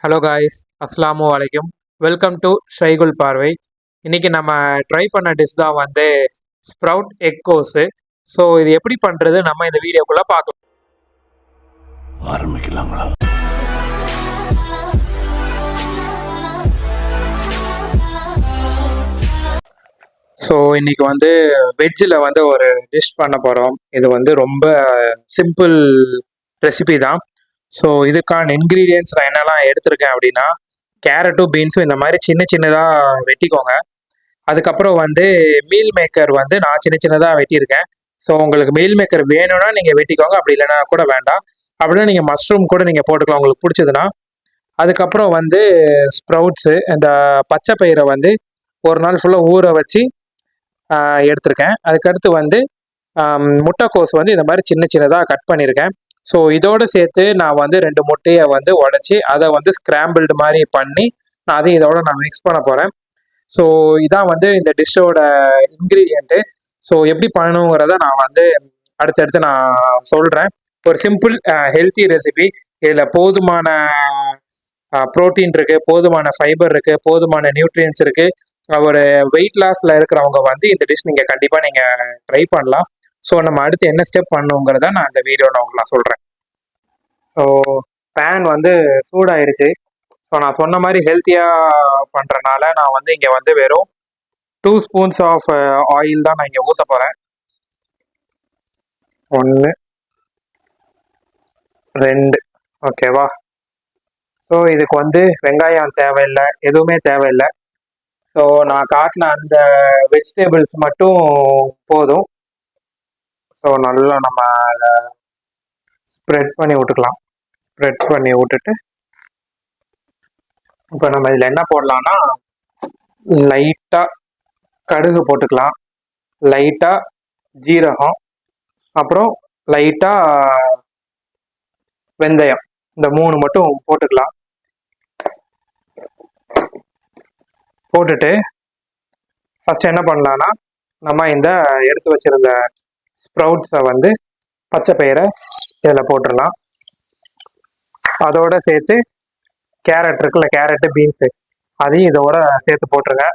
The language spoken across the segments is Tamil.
ஹலோ காய்ஸ், அஸ்ஸலாமு அலைக்கும். வெல்கம் டு ஷைகுல் பார்வை. இன்னைக்கு நம்ம ட்ரை பண்ண டிஷ் தான் வந்து ஸ்ப்ரவுட் எக் கோஸு. ஸோ இது எப்படி பண்ணுறது நம்ம இந்த வீடியோக்குள்ளே பார்க்கலாம். ஆரம்பிக்கலாங்களா? ஸோ இன்னைக்கு வந்து வெஜ்ஜில் வந்து ஒரு டிஷ் பண்ண போகிறோம். இது வந்து ரொம்ப சிம்பிள் ரெசிபி தான். ஸோ இதுக்கான இன்க்ரீடியன்ட்ஸ் நான் என்னெல்லாம் எடுத்திருக்கேன் அப்படின்னா, கேரட்டும் பீன்ஸும் இந்த மாதிரி சின்ன சின்னதாக வெட்டிக்கோங்க. அதுக்கப்புறம் வந்து மீல் மேக்கர் வந்து நான் சின்ன சின்னதாக வெட்டியிருக்கேன். ஸோ உங்களுக்கு மீல் மேக்கர் வேணும்னா நீங்கள் வெட்டிக்கோங்க, அப்படி இல்லைன்னா கூட வேண்டாம். அப்படின்னா நீங்கள் மஷ்ரூம் கூட நீங்கள் போட்டுக்கலாம் உங்களுக்கு பிடிச்சதுன்னா. அதுக்கப்புறம் வந்து ஸ்ப்ரவுட்ஸு, இந்த பச்சை பயிரை வந்து ஒரு நாள் ஃபுல்லாக ஊற வச்சு எடுத்திருக்கேன். அதுக்கடுத்து வந்து முட்டைக்கோஸ் வந்து இந்த மாதிரி சின்ன சின்னதாக கட் பண்ணியிருக்கேன். ஸோ இதோடு சேர்த்து நான் வந்து 2 முட்டையை வந்து உடச்சி அதை வந்து ஸ்க்ராம்பிள்டு மாதிரி பண்ணி நான் அதையும் இதோட நான் மிக்ஸ் பண்ண போகிறேன். ஸோ இதான் வந்து இந்த டிஷ்ஷோட இன்க்ரீடியண்ட்டு. ஸோ எப்படி பண்ணணுங்கிறத நான் வந்து அடுத்தடுத்து நான் சொல்கிறேன். ஒரு சிம்பிள் ஹெல்த்தி ரெசிபி. இதில் போதுமான ப்ரோட்டீன் இருக்குது, போதுமான ஃபைபர் இருக்குது, போதுமான நியூட்ரியன்ஸ் இருக்குது. ஒரு வெயிட் லாஸில் இருக்கிறவங்க வந்து இந்த டிஷ் நீங்கள் கண்டிப்பாக நீங்கள் ட்ரை பண்ணலாம். ஸோ நம்ம அடுத்து என்ன ஸ்டெப் பண்ணுங்கிறத நான் இந்த வீடியோவில் உங்களுக்கு நான் சொல்கிறேன். ஸோ பேன் வந்து சூடாயிருச்சு. ஸோ நான் சொன்ன மாதிரி ஹெல்த்தியாக பண்ணுறனால நான் வந்து இங்கே வந்து வெறும் 2 ஸ்பூன்ஸ் ஆஃப் ஆயில் தான் நான் இங்கே ஊற்ற போகிறேன். 1 2 ஓகேவா? ஸோ இதுக்கு வந்து வெங்காயம் தேவையில்லை, எதுவுமே தேவையில்லை. ஸோ நான் காட்டின அந்த வெஜிடபிள்ஸ் மட்டும் போதும். ஸோ நல்லா நம்ம அதை ஸ்ப்ரெட் பண்ணி விட்டுக்கலாம். ஸ்ப்ரெட் பண்ணி விட்டுட்டு இப்போ நம்ம இதில் என்ன போடலாம்னா, லைட்டாக கடுகு போட்டுக்கலாம், லைட்டாக ஜீரகம், அப்புறம் லைட்டாக வெந்தயம். இந்த 3 மட்டும் போட்டுக்கலாம். போட்டுட்டு ஃபஸ்ட்டு என்ன பண்ணலான்னா, நம்ம இந்த எடுத்து வச்சிருந்த ஸ்ப்ரவுட்ஸை வந்து பச்சை பயிரை இதில் போட்டுடலாம். அதோட சேர்த்து கேரட் இருக்குல்ல, கேரட்டு பீன்ஸு, அதையும் இதோட சேர்த்து போட்டுருங்க.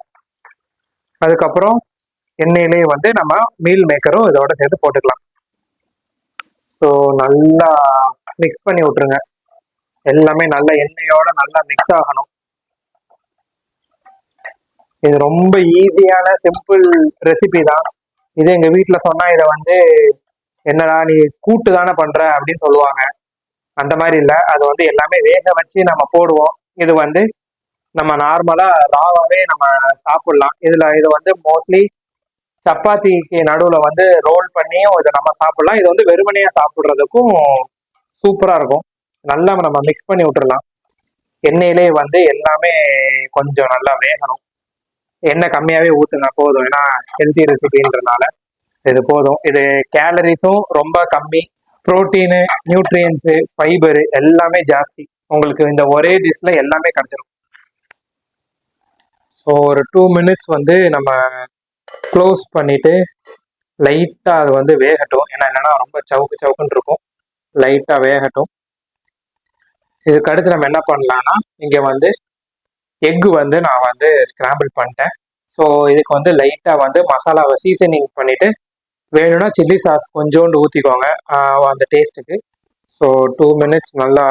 அதுக்கப்புறம் எண்ணெயிலேயே வந்து நம்ம மீல் மேக்கரும் இதோட சேர்த்து போட்டுக்கலாம். ஸோ நல்லா மிக்ஸ் பண்ணி விட்டுருங்க. எல்லாமே நல்ல எண்ணெயோட நல்லா மிக்ஸ் ஆகணும். இது ரொம்ப ஈஸியான சிம்பிள் ரெசிபி தான். இது எங்கள் வீட்டில் சொன்னால் இதை வந்து என்னடா நீ கூட்டு தானே பண்ணுற அப்படின்னு சொல்லுவாங்க. அந்த மாதிரி இல்லை, அது வந்து எல்லாமே வேக வச்சு நம்ம போடுவோம். இது வந்து நம்ம நார்மலாக ராவாகவே நம்ம சாப்பிட்லாம். இது வந்து மோஸ்ட்லி சப்பாத்திக்கு நடுவில் வந்து ரோல் பண்ணியும் இதை நம்ம சாப்பிட்லாம். இது வந்து வெறுமனையாக சாப்பிட்றதுக்கும் சூப்பராக இருக்கும். நல்லா நம்ம மிக்ஸ் பண்ணி விட்டுறலாம். எண்ணெயிலே வந்து எல்லாமே கொஞ்சம் நல்லா வேகணும். எண்ணெய் கம்மியாகவே ஊற்றுங்க போதும், ஏன்னா ஹெல்த்தி ரெசிபின்றனால இது போதும். இது கேலரிஸும் ரொம்ப கம்மி, ப்ரோட்டீனு, நியூட்ரியன்ஸு, ஃபைபரு எல்லாமே ஜாஸ்தி. உங்களுக்கு இந்த ஒரே டிஷ்ல எல்லாமே கிடைச்சிடும். ஸோ ஒரு 2 மினிட்ஸ் வந்து நம்ம க்ளோஸ் பண்ணிட்டு லைட்டாக அது வந்து வேகட்டும். ஏன்னா என்னன்னா ரொம்ப சவுக்கு சவுக்குன்னு இருக்கும். லைட்டாக வேகட்டும். இதுக்கு அடுத்து நம்ம என்ன பண்ணலாம்னா, இங்கே வந்து எக்கு வந்து நான் வந்து ஸ்க்ராம்பிள் பண்ணிட்டேன். ஸோ இதுக்கு வந்து லைட்டாக வந்து மசாலாவை சீசனிங் பண்ணிவிட்டு வேணும்னா சில்லி சாஸ் கொஞ்சோண்டு ஊற்றிக்கோங்க அந்த டேஸ்ட்டுக்கு. ஸோ 2 மினிட்ஸ் நல்லா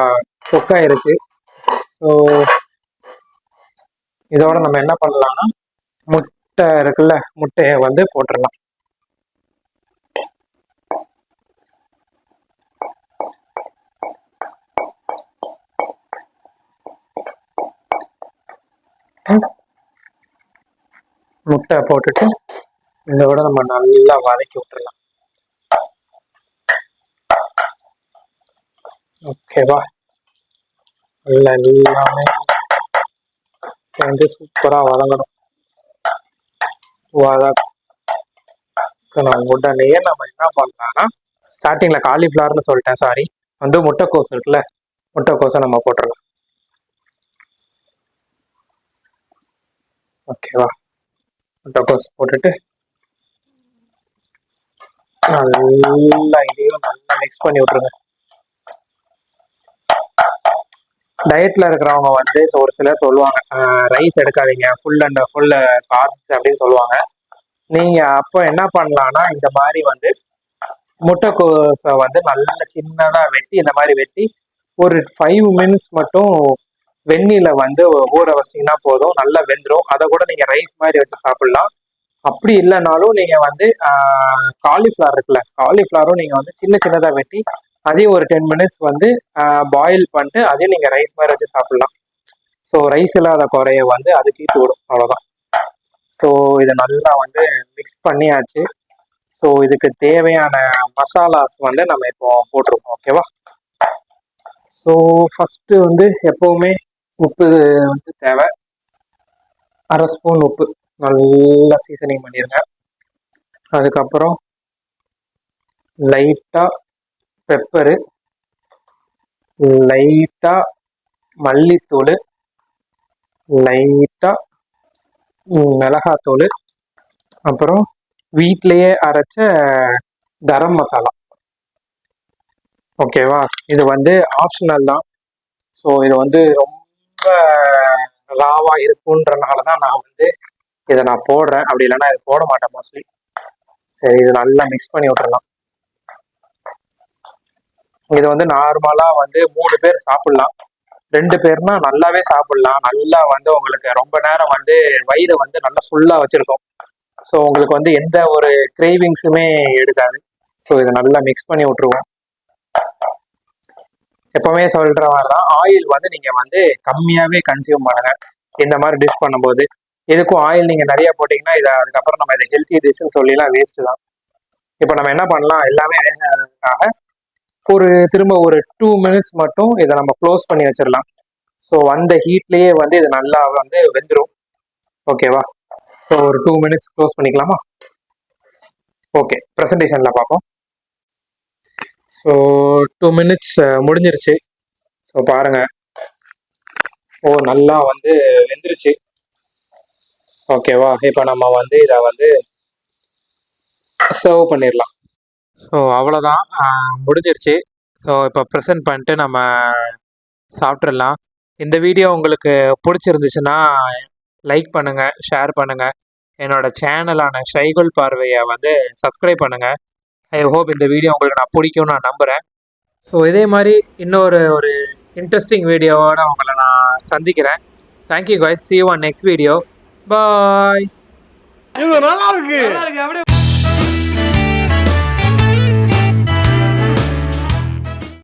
குக் ஆயிருச்சு. ஸோ இதோட நம்ம என்ன பண்ணலாம்னா, முட்டை இருக்குல்ல, முட்டையை வந்து போட்டுடலாம். முட்டை போட்டுட்டு இதோட நம்ம நல்லா வதக்கி விட்டுடலாம். ஓகேவா? எல்லாமே சேர்ந்து சூப்பராக வதங்கணும். வதக்கணும் உடனே நம்ம என்ன பண்ணலாம்னா, ஸ்டார்டிங்கில் காலிஃப்ளவர்னு சொல்லிட்டேன், சாரி, வந்து முட்டைக்கோஸ் இருக்குல்ல, முட்டைக்கோஸை நம்ம போட்டுடலாம். ஓகேவா? முட்டைக்கோஸ் போட்டுட்டு நல்லா இதையும் நல்லா மிக்ஸ் பண்ணி விட்டுருங்க. டயட்டில் இருக்கிறவங்க வந்து ஒரு சிலர் சொல்லுவாங்க ரைஸ் எடுக்காதீங்க, ஃபுல் அண்ட் ஃபுல் கார்ப்ஸ் அப்படின்னு சொல்லுவாங்க. நீங்கள் அப்போ என்ன பண்ணலான்னா இந்த மாதிரி வந்து முட்டைக்கோஸை வந்து நல்லா சின்னதாக வெட்டி இந்த மாதிரி வெட்டி ஒரு 5 மினிட்ஸ் மட்டும் வெந்நீர்ல வந்து ஊற வச்சிங்கன்னா போதும், நல்லா வெந்துடும். அதை கூட நீங்கள் ரைஸ் மாதிரி வச்சு சாப்பிட்லாம். அப்படி இல்லைனாலும் நீங்கள் வந்து காலிஃப்ளவர் இருக்குல்ல, காலிஃப்ளவரும் நீங்கள் வந்து சின்ன சின்னதாக வெட்டி அதையும் ஒரு 10 மினிட்ஸ் வந்து பாயில் பண்ணிட்டு அதையும் நீங்கள் ரைஸ் மாதிரி வச்சு சாப்பிட்லாம். ஸோ ரைஸ் இல்லாத குறைய வந்து அது தீர்த்து விடும், அவ்வளோதான். ஸோ இதை நல்லா வந்து மிக்ஸ் பண்ணியாச்சு. ஸோ இதுக்கு தேவையான மசாலாஸ் வந்து நம்ம இப்போ போட்டிருக்கோம், ஓகேவா? ஸோ ஃபஸ்ட்டு வந்து எப்போவுமே உப்பு வந்து தேவை. 1/2 ஸ்பூன் உப்பு நல்லா சீசனிங் பண்ணிடுங்க. அதுக்கப்புறம் லைட்டாக பெப்பரு, லைட்டாக மல்லித்தூள், லைட்டாக மிளகாத்தூள், அப்புறம் வீட்டிலையே அரைச்ச கரம் மசாலா, ஓகேவா? இது வந்து ஆப்ஷனல் தான். ஸோ இது வந்து ரொம்ப ராவா இருக்குன்றனால தான் நான் வந்து இதை நான் போடுறேன். அப்படி இல்லைன்னா இது போட மாட்டேன் மோஸ்ட்லி. சரி, இது நல்லா மிக்ஸ் பண்ணி விட்டுறலாம். இது வந்து நார்மலாக வந்து 3 பேர் சாப்பிட்லாம். 2 பேர்னா நல்லாவே சாப்பிட்லாம். நல்லா வந்து உங்களுக்கு ரொம்ப நேரம் வந்து வயிறு வந்து நல்லா ஃபுல்லாக வச்சுருக்கும். ஸோ உங்களுக்கு வந்து எந்த ஒரு கிரேவிங்ஸுமே எடுக்காது. ஸோ இதை நல்லா மிக்ஸ் பண்ணி விட்ருவோம். எப்பவுமே சொல்கிற மாதிரி தான், ஆயில் வந்து நீங்கள் வந்து கம்மியாகவே கன்சியூம் பண்ணுங்கள் இந்த மாதிரி டிஷ் பண்ணும்போது. எதுக்கும் ஆயில் நீங்கள் நிறைய போட்டிங்கன்னா இதை அதுக்கப்புறம் நம்ம இதை ஹெல்த்தி டிஷ்ஷுன்னு சொல்லிலாம் வேஸ்ட்டு தான். இப்போ நம்ம என்ன பண்ணலாம், எல்லாமே வேகிறதுக்காக திரும்ப ஒரு 2 மினிட்ஸ் மட்டும் இதை நம்ம க்ளோஸ் பண்ணி வச்சிடலாம். ஸோ அந்த ஹீட்லேயே வந்து இது நல்லா வந்து வெந்துடும், ஓகேவா? ஸோ ஒரு 2 மினிட்ஸ் க்ளோஸ் பண்ணிக்கலாமா? ஓகே, ப்ரெசன்டேஷனில் பார்ப்போம். ஸோ 2 மினிட்ஸ் முடிஞ்சிருச்சு. ஸோ பாருங்கள், நல்லா வந்து வெந்துருச்சு, ஓகேவா? இப்போ நம்ம வந்து இதை வந்து சர்வ் பண்ணிடலாம். ஸோ அவ்வளோதான், முடிஞ்சிருச்சு. ஸோ இப்போ ப்ரெசென்ட் பண்ணிட்டு நம்ம சாப்பிட்றலாம். இந்த வீடியோ உங்களுக்கு பிடிச்சிருந்துச்சுன்னா லைக் பண்ணுங்கள், ஷேர் பண்ணுங்கள். என்னோடய சேனலான ஷைகுல் பார்வையை வந்து சப்ஸ்கிரைப் பண்ணுங்கள். ஐ ஹோப் இந்த வீடியோ உங்களுக்கு நான் பிடிக்கும்னு நான் நம்புகிறேன். ஸோ இதே மாதிரி இன்னொரு இன்ட்ரெஸ்டிங் வீடியோவோட உங்களை நான் சந்திக்கிறேன். Thank you guys, see you on next video. Bye. இது நல்லா இருக்கு.